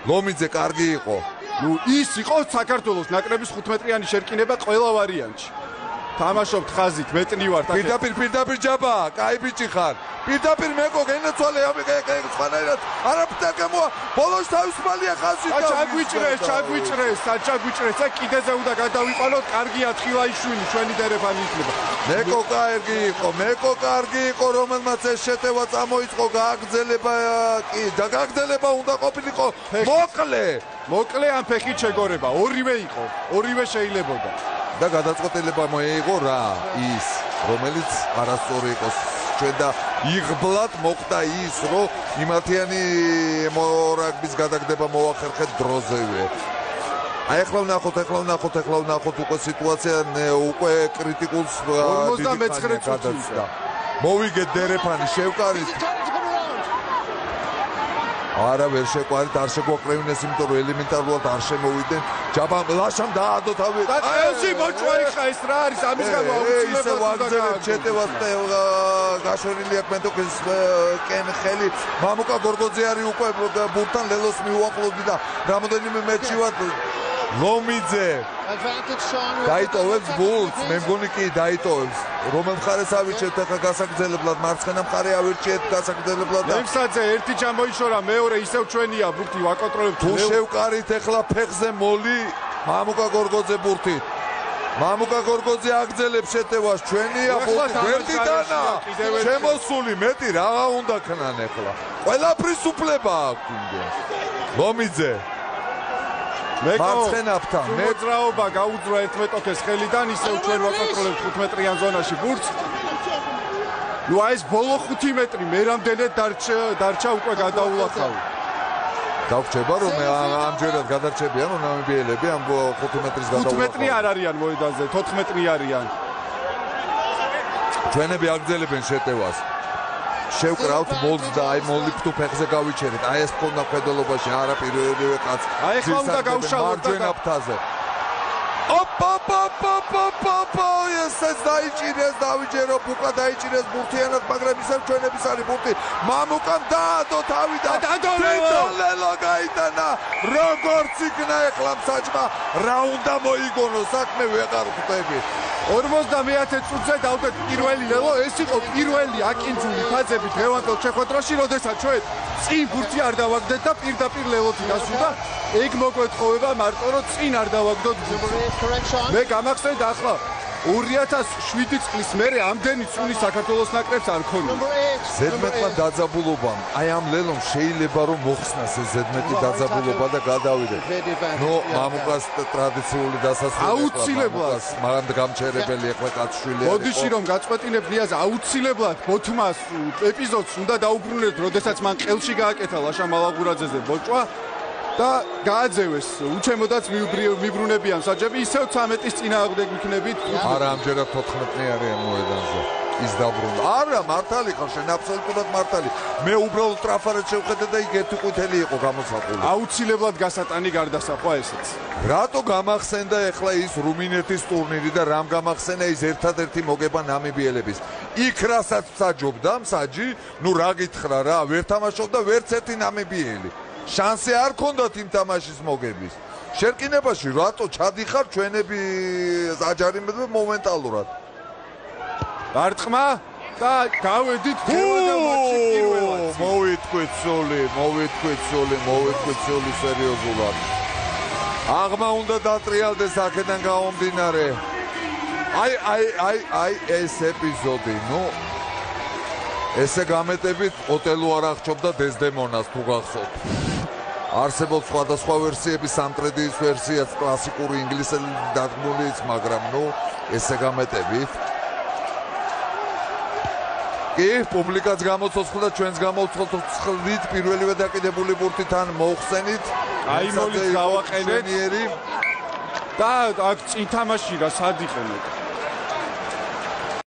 ლომიძე კარგი იყო. ნუ ის იყო საქართველოს ნაკრების 15-იანი შერკინება ყველა ვარიანტში. თამაშობთ ხაზით, მეტნივართ. პირდაპირ ჯაბა, კაი ბიჭი ხარ. პირდაპირ მეკო გენაცვალე სხვანაირად არაფერი გამოა. ბოლოს თავისუფალია ხაზი და ჩაგვიჭრეს და კიდეზე უნდა გადავიყვანოთ. კარგი ათხილაიშვილი ჩვენი დერეფანი იქნება. მეკო კარგი იყო, რომელმაც ეს შეტევა წამოიწყო, გაგაგრძელება უნდა ყოფილიყო. მოკლე ან ფეხით შეგორება, ორივე იყო, ორივე შეიძლებოდა. და გადაწყვეტილება მოეიღო რა ის რომელიც არასწორი იყოს ჩვენ და იღბლად მოხდა ის რომ იმათიანი მორაგბის გადაგდება მოახერხეთ დროზევე. აი ახლა ვნახოთ უკვე სიტუაცია უკვე კრიტიკულს 59 წუთი მოვიგეთ დერეფანი შევკარით არა ვერ შეყვარით არ შეგვაკრევინეს იმიტომ რომ ელემენტარულად არ შემოვიდნენ ჯაბამ ლაშამ დაადო თავი და წელში მოჭვარი ხა ეს რა არის ამის გამო აუცილებლად შეტევას გაშვენილი აქ მეთოქის კენხელი მამუკა გორგოძე არის უკვე ბურთთან ლელოს მიუახლოვდი და რამოდენიმე მეჩი ვარ ლომიძე დაიტოვებს ბულს მე მგონი კი დაიტოვებს რომელ მხარეს ავირჩიეთ ახლა გასაგრძელებლად მარცხენა მხარე ავირჩიეთ გასაგრძელებლად და მემსაძე ერთი ჩამოიშორა მეორე ისევ ჩვენია ბურთი ვაკონტროლებთ თუ შევკარით ახლა ფეხზე მოლი მამუკა გორგოძე ბურთით მამუკა გორგოძე აგრძელებს შეტევას ჩვენია ბურთი ვერტიტანა შემოსული მეტი რაღა უნდა ქნან ახლა ყველაფრის უფლება აქვს ლომიძე მარცხენაფთან მოძრაობა გაუძრა ერთ მეტოქეს ხელიდან ისევ ჩვენ ვაკონტროლებთ 5 მეტრიან ზონაში ბურთს ნუ აი ეს ბოლო 5 მეტრი მე რამდენად დარჩა უკვე გადაულახავი დაგვრჩება რომ ამჯერად გადარჩებიან რომ ნამიბიელები ამ 5 მეტრის გადაულახავი 5 მეტრი არ არიან მოედანზე 14 არიან ჩვენები აგრძელებენ შეტევას შევკრავთ მოლს და აი მოლი თუ ფეხზე გავიჩერეთ აი ეს ფონდა ხედელობაში არა პირველივე კაც აი ახლა უნდა გავშალოთ მარჯვენა ფრთაზე ოპ ეს დაიჭირეს დავიჯერო ბუკა დაიჭირეს ბურთიანად მაგრამ ისევ ჩვენების არის ბურთი მამუკამ დაადო თავი და ლელო გაიტანა როგორც იქნა ახლა მსაჯმა რა უნდა მოიგონო საქმე ვეღარ ხვდები 50 წუთზე დავდეთ პირველი ლელო ეს იყო პირველი აკინძული ფაზებით ლევანტელ შეხვედრაში როდესაც ჩვენ წინ ბურთი არ დავაგდეთ და პირდაპირ ლელოთი გასულდა ეგ მოგვეთხოვება მარტო რომ წინ არ დავაგდოთ მე გამახსენდა ახლა 2007 წლის მერე ამდენი წული საქართველოს ნაკრებს არ ქონია ზედმეტმა დაძაბულობამ აი ამ ლელომ შეიძლება რომ მოხსნას ეს ზედმეტი დაძაბულობა და გადავიდეთ ნუ მამუკას ტრადიციული დასასრულება აუცილებლად მაგრამ გამჩერებელი ახლა კაცშვილი ბოდიში რომ გაწყვეტილებ ნიაზ აუცილებლად ბოთმას ეპიზოდს უნდა დაუბრუნოთ როდესაც მან ყელში გააკეთა ლაშა მალაღურაძეზე ბოჭვა და გააძევეს უჩემოდაც მიბრუნებიან საჯები ისევ 13-ის წინააღმდეგ ვიქნებით არა ამჯერად 14 არიან მოედანზე ის დაბრუნდა არა მართალი ხარ შენ აბსოლუტურად მართალი მე უბრალოდ ტრაფარად შევხედე და იქ ერთი ყვითელი იყო გამოსახული აუცილებლად გასატანი გარდასახვა ესეც რატო გამახსენდა ეხლა ის რუმინეთის ტურნირი და რამ გამახსენა ის ერთადერთი მოგება ნამიბიელების იქ რასაც მსაჯობდა მსაჯი ნუ რა გითხრა რა ვერ თამაშობდა ვერც ერთი ნამიბიელი შანსი არ ქონდათ იმ თამაშის მოგების. შერკინებაში რატო ჩადიხარ ჩვენები აჯარიმედები მომენტალურად. დარტყმა და გავედით ხელადა მატჩი პირველად. მოვიტყვით სული სერიოზულად. აღმა უნდა დატრიალდეს აქედან გამომდინარე. აი ეს ეპიზოდი, ნუ ესე გამეტებით ოტელო არ აღჭობდა დეზდემონას თუ გახსოვთ. არსებობს სხვადასხვა ვერსიები, სამტრედიის ვერსიაც კლასიკური ინგლისელი დადგმულიც, მაგრამ ნუ ესე გამეტებით. კი, პუბლიკაც გამოცოცხლდა, ჩვენც გამოცოცხლდით, პირველივე დაკიდებული ბურთით ან მოხსენით. აი მოლით გავაყენეთ და აქ წინ თამაში რა სად იყენეთ?